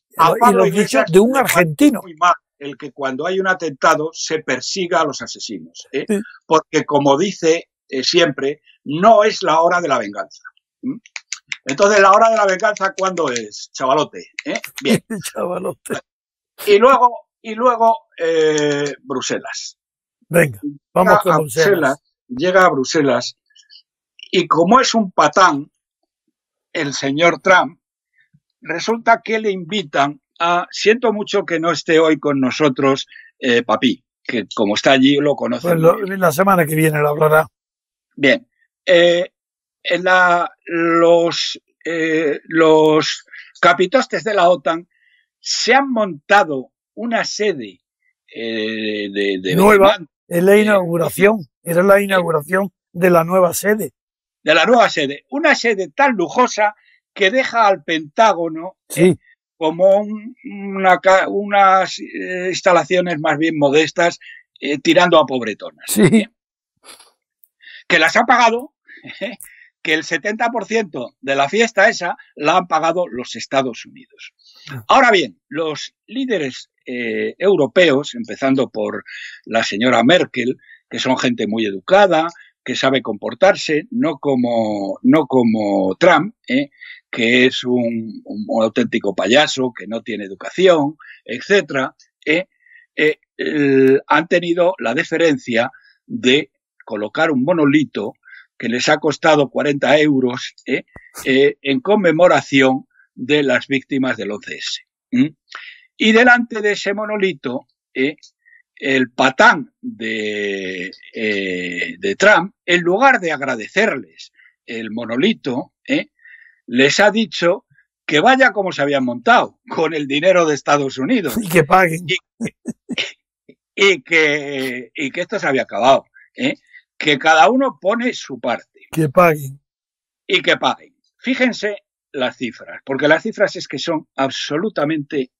los dichos de un argentino. Muy mal el que cuando hay un atentado se persiga a los asesinos, sí. Porque como dice siempre, no es la hora de la venganza. Entonces, la hora de la venganza, ¿cuándo es, chavalote? Bien. Chavalote. Y luego Bruselas. Venga, vamos con Bruselas. Llega a Bruselas y como es un patán, el señor Trump, resulta que le invitan a... Siento mucho que no esté hoy con nosotros Papi, que como está allí lo conoce. Pues la semana que viene lo hablará. Bien. Los capitostes de la OTAN se han montado una sede de nueva. Es la inauguración. Era la inauguración de la nueva sede. De la nueva sede. Una sede tan lujosa que deja al Pentágono como unas instalaciones más bien modestas, tirando a pobretonas. Sí. Que las ha pagado, que el 70% de la fiesta esa la han pagado los Estados Unidos. Ahora bien, los líderes europeos, empezando por la señora Merkel, que son gente muy educada, que sabe comportarse, no como Trump, que es un auténtico payaso, que no tiene educación, etcétera, han tenido la deferencia de colocar un monolito que les ha costado 40 euros en conmemoración de las víctimas del 11S. Y delante de ese monolito, el patán de Trump, en lugar de agradecerles el monolito, les ha dicho que vaya como se habían montado, con el dinero de Estados Unidos. Y que paguen. Y que esto se había acabado. Que cada uno pone su parte. Que paguen. Y que paguen. Fíjense las cifras, porque las cifras es que son absolutamente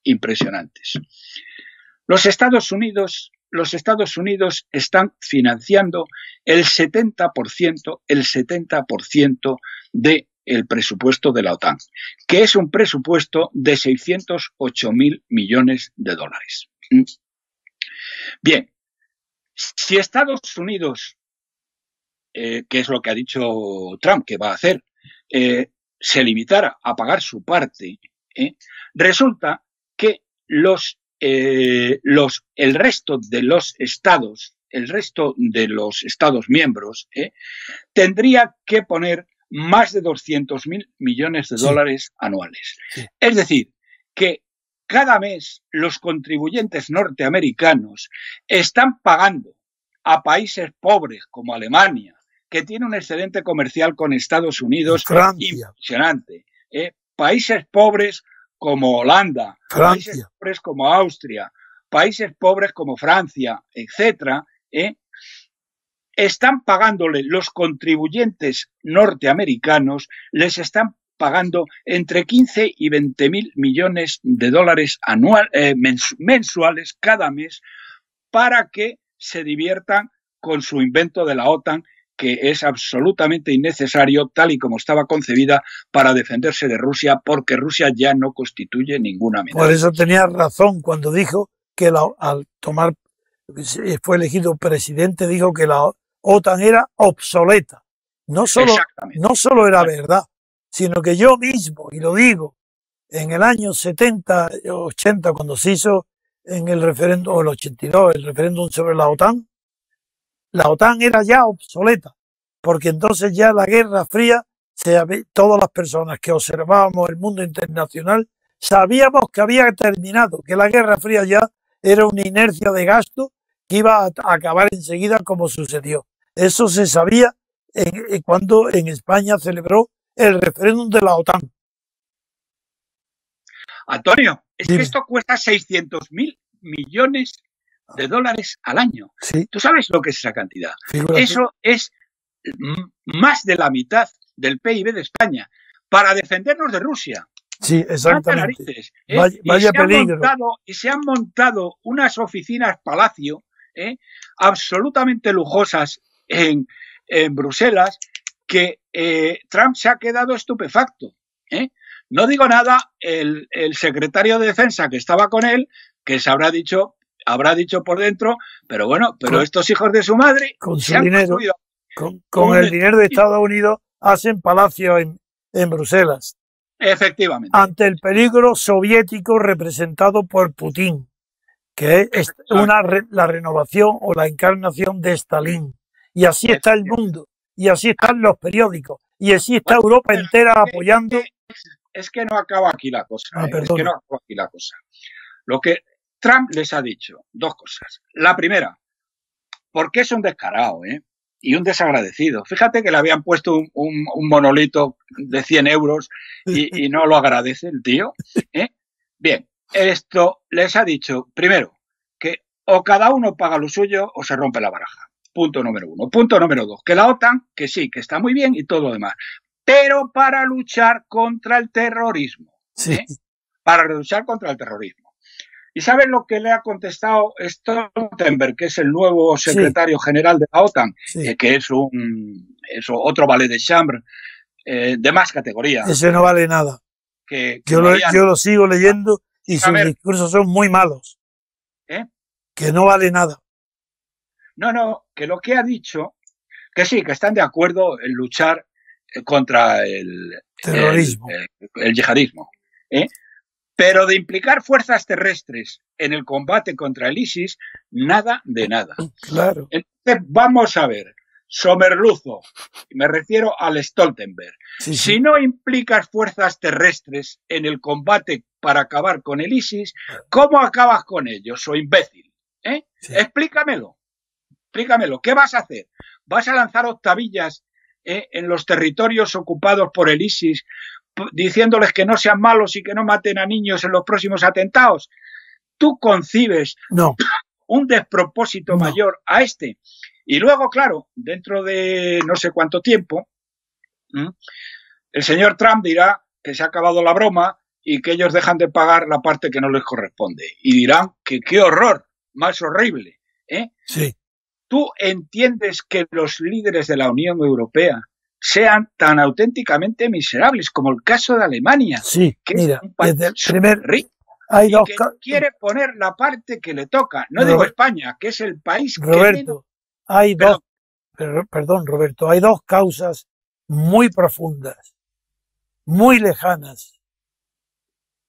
impresionantes. Los Estados Unidos están financiando el 70% del presupuesto de la OTAN, que es un presupuesto de 608.000 millones de dólares. Bien, si Estados Unidos, que es lo que ha dicho Trump que va a hacer, se limitara a pagar su parte, resulta que el resto de los estados miembros, tendría que poner más de 200.000 millones de dólares anuales. Sí. Es decir, que cada mes los contribuyentes norteamericanos están pagando a países pobres como Alemania, que tiene un excedente comercial con Estados Unidos impresionante, países pobres como Holanda, países pobres como Austria, países pobres como Francia, etcétera, están pagándole los contribuyentes norteamericanos, les están pagando entre 15 y 20.000 millones de dólares mensuales cada mes para que se diviertan con su invento de la OTAN, que es absolutamente innecesario, tal y como estaba concebida, para defenderse de Rusia, porque Rusia ya no constituye ninguna amenaza. Por eso tenía razón cuando dijo que al tomar, fue elegido presidente, dijo que la OTAN era obsoleta. No solo era verdad, sino que yo mismo, y lo digo, en el año 70, 80, cuando se hizo en el referéndum, o el 82, el referéndum sobre la OTAN era ya obsoleta, porque entonces ya la Guerra Fría, todas las personas que observábamos el mundo internacional, sabíamos que había terminado, que la Guerra Fría ya era una inercia de gasto que iba a acabar enseguida como sucedió. Eso se sabía cuando en España celebró el referéndum de la OTAN. Antonio, es Dime. que esto cuesta 600.000 millones de dólares al año. Sí. ¿Tú sabes lo que es esa cantidad? Figúrate. Eso es más de la mitad del PIB de España para defendernos de Rusia. Sí, exactamente. Narices, Vaya peligro. Y se han montado unas oficinas palacio absolutamente lujosas en Bruselas que Trump se ha quedado estupefacto. No digo nada, el secretario de Defensa que estaba con él, que se habrá dicho por dentro, pero bueno, estos hijos de su madre con su dinero, con el dinero de Estados Unidos hacen palacio en Bruselas. Efectivamente. Ante el peligro soviético representado por Putin, que es la renovación o la encarnación de Stalin. Y así está el mundo, y así están los periódicos, y así está Europa entera apoyando. Es que no acaba aquí la cosa. Lo que Trump les ha dicho, dos cosas. La primera, porque es un descarado, y un desagradecido. Fíjate que le habían puesto un monolito de 100 euros y no lo agradece el tío. Bien, esto les ha dicho, primero, que o cada uno paga lo suyo o se rompe la baraja. Punto número uno. Punto número dos, que la OTAN, que sí, que está muy bien y todo lo demás, pero para luchar contra el terrorismo. Sí. Para luchar contra el terrorismo. ¿Y sabes lo que le ha contestado Stoltenberg, que es el nuevo secretario general de la OTAN, que es otro valet de chambre de más categoría? Ese no vale nada. Yo lo sigo leyendo y sus discursos son muy malos. Que no vale nada. No, que lo que ha dicho, que sí, que están de acuerdo en luchar contra el terrorismo, el yihadismo, pero de implicar fuerzas terrestres en el combate contra el ISIS, nada de nada. Claro. Entonces, vamos a ver, somerluzo, me refiero al Stoltenberg. Sí. Si no implicas fuerzas terrestres en el combate para acabar con el ISIS, ¿cómo acabas con ellos, o imbécil? Sí. Explícamelo. ¿Qué vas a hacer? ¿Vas a lanzar octavillas en los territorios ocupados por el ISIS, diciéndoles que no sean malos y que no maten a niños en los próximos atentados? ¿Tú concibes un despropósito mayor a este? Y luego, claro, dentro de no sé cuánto tiempo, el señor Trump dirá que se ha acabado la broma y que ellos dejan de pagar la parte que no les corresponde. Y dirán que qué horror, más horrible. Sí. ¿Tú entiendes que los líderes de la Unión Europea sean tan auténticamente miserables como el caso de Alemania? Sí, que mira, es un país rico hay y que quiere poner la parte que le toca. No digo España, que es el país Roberto, hay dos causas muy profundas, muy lejanas,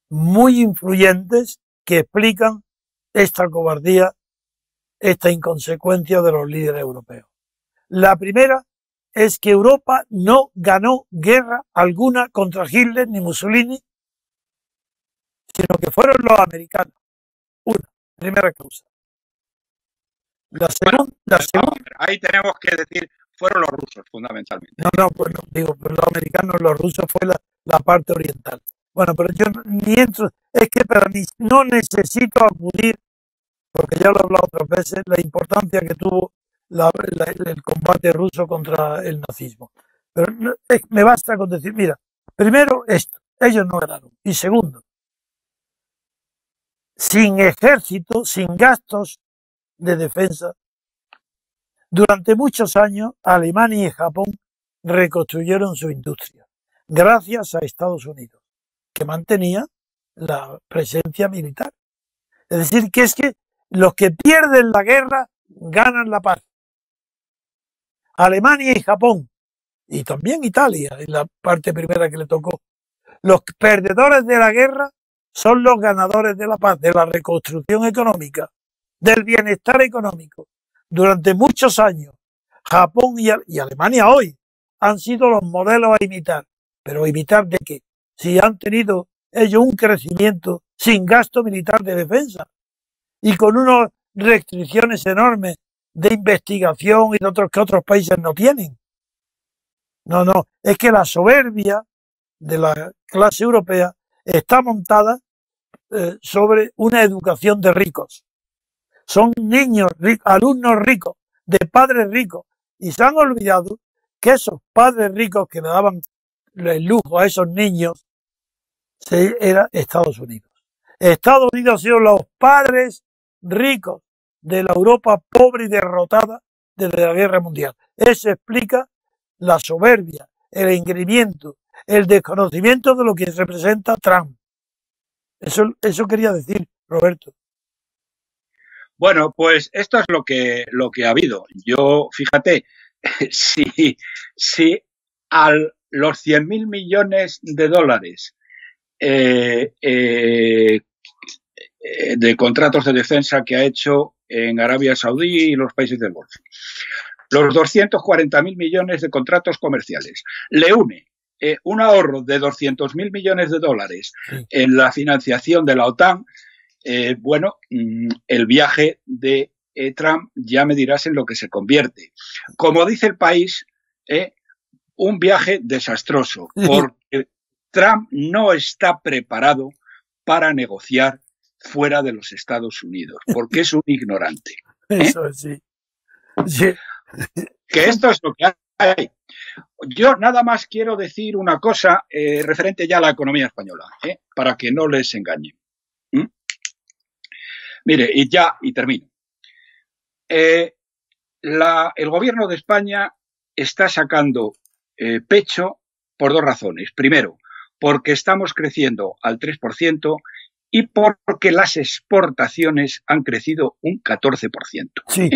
muy influyentes que explican esta cobardía, esta inconsecuencia de los líderes europeos. La primera es que Europa no ganó guerra alguna contra Hitler ni Mussolini, sino que fueron los americanos. Primera causa. La segunda. Ahí tenemos que decir, fueron los rusos, fundamentalmente. Pues digo, pero los americanos, los rusos fue la parte oriental. Bueno, pero yo ni entro, es que para mí no necesito acudir, porque ya lo he hablado otras veces, la importancia que tuvo el combate ruso contra el nazismo. Pero me basta con decir, mira, primero esto, ellos no ganaron. Y segundo, sin ejército, sin gastos de defensa, durante muchos años Alemania y Japón reconstruyeron su industria, gracias a Estados Unidos, que mantenía la presencia militar. Es decir, que es que los que pierden la guerra ganan la paz. Alemania y Japón, y también Italia, en la parte primera que le tocó. Los perdedores de la guerra son los ganadores de la paz, de la reconstrucción económica, del bienestar económico. Durante muchos años, Japón y Alemania hoy han sido los modelos a imitar. ¿Pero imitar de qué? Si han tenido ellos un crecimiento sin gasto militar de defensa y con unas restricciones enormes de investigación y de otros que otros países no tienen. No, es que la soberbia de la clase europea está montada sobre una educación de ricos. Son niños ricos, alumnos ricos, de padres ricos, y se han olvidado que esos padres ricos que le daban el lujo a esos niños era Estados Unidos. Estados Unidos han sido los padres ricos de la Europa pobre y derrotada desde la Guerra Mundial. Eso explica la soberbia, el engreimiento, el desconocimiento de lo que representa Trump. Eso quería decir, Roberto. Bueno, pues esto es lo que ha habido. Yo, fíjate, si a los 100.000 millones de dólares de contratos de defensa que ha hecho en Arabia Saudí y los países del Golfo, los 240.000 millones de contratos comerciales, le une un ahorro de 200.000 millones de dólares en la financiación de la OTAN. Bueno, el viaje de Trump ya me dirás en lo que se convierte. Como dice El País, un viaje desastroso, porque Trump no está preparado para negociar fuera de los Estados Unidos, porque es un ignorante. Eso sí. Sí. Que esto es lo que hay. Yo nada más quiero decir una cosa referente ya a la economía española, para que no les engañe. Mire, y termino. El gobierno de España está sacando pecho por dos razones. Primero, porque estamos creciendo al 3% y porque las exportaciones han crecido un 14%. Sí.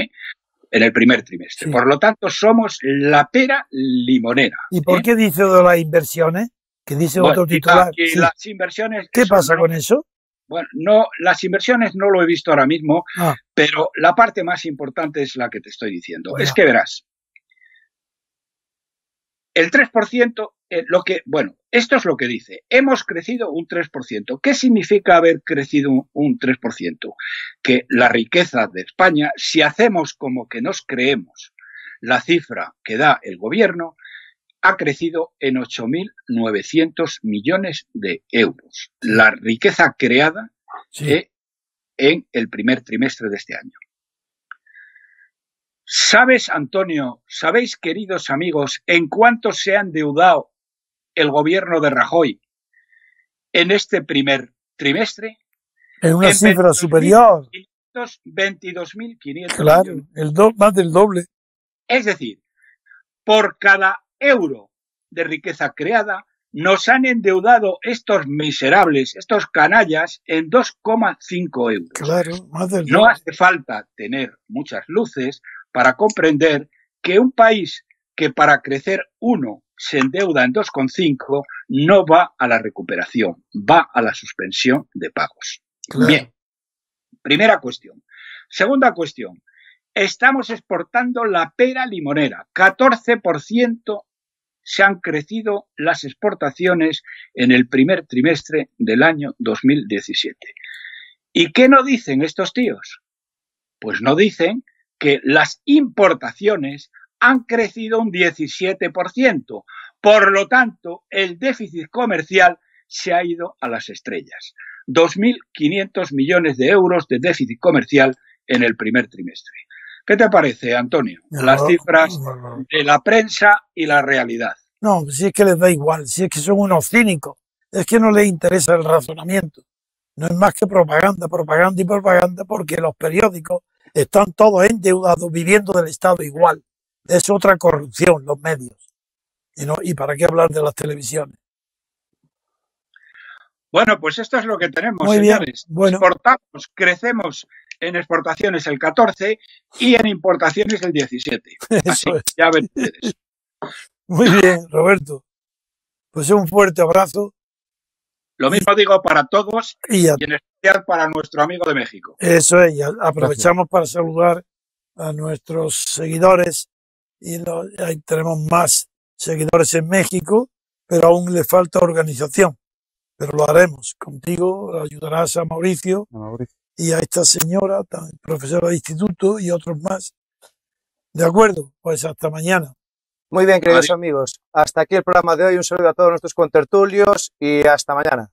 En el primer trimestre. Sí. Por lo tanto, somos la pera limonera. ¿Y por qué dice de las inversiones? Que dice otro titular. Sí. Las inversiones... ¿Qué pasa con eso? Bueno, no, las inversiones no lo he visto ahora mismo, pero la parte más importante es la que te estoy diciendo. Bueno. Es que verás, el 3%, esto es lo que dice, hemos crecido un 3%. ¿Qué significa haber crecido un 3%? Que la riqueza de España, si hacemos como que nos creemos la cifra que da el gobierno, ha crecido en 8.900 millones de euros. La riqueza creada en el primer trimestre de este año. ¿Sabes, Antonio, sabéis, queridos amigos, en cuánto se ha endeudado el gobierno de Rajoy en este primer trimestre? En una cifra superior. 22.500 claro, millones. Más del doble. Es decir, por cada euro de riqueza creada, nos han endeudado estos miserables, estos canallas, en 2,5 euros. Claro, más del doble. No hace falta tener muchas luces para comprender que un país que para crecer 1 se endeuda en 2,5 no va a la recuperación, va a la suspensión de pagos. Claro. Bien, primera cuestión. Segunda cuestión. Estamos exportando la pera limonera. 14% se han crecido las exportaciones en el primer trimestre del año 2017. ¿Y qué no dicen estos tíos? Pues no dicen que las importaciones han crecido un 17%. Por lo tanto, el déficit comercial se ha ido a las estrellas. 2.500 millones de euros de déficit comercial en el primer trimestre. ¿Qué te parece, Antonio? Las cifras de la prensa y la realidad. No, si es que les da igual, si es que son unos cínicos, es que no les interesa el razonamiento. No es más que propaganda, propaganda y propaganda, porque los periódicos están todos endeudados, viviendo del Estado igual. Es otra corrupción, los medios. ¿Y para qué hablar de las televisiones? Bueno, pues esto es lo que tenemos, muy señores. Bien, bueno. Exportamos, crecemos en exportaciones el 14 y en importaciones el 17. Así, ya ven ustedes. Muy bien, Roberto. Pues un fuerte abrazo. Lo mismo digo para todos y en especial para nuestro amigo de México. Eso es, y aprovechamos para saludar a nuestros seguidores y ahí tenemos más seguidores en México, pero aún le falta organización. Pero lo haremos. Contigo ayudarás a Mauricio y a esta señora, profesora de instituto y otros más. De acuerdo, pues hasta mañana. Muy bien, queridos amigos. Hasta aquí el programa de hoy. Un saludo a todos nuestros contertulios y hasta mañana.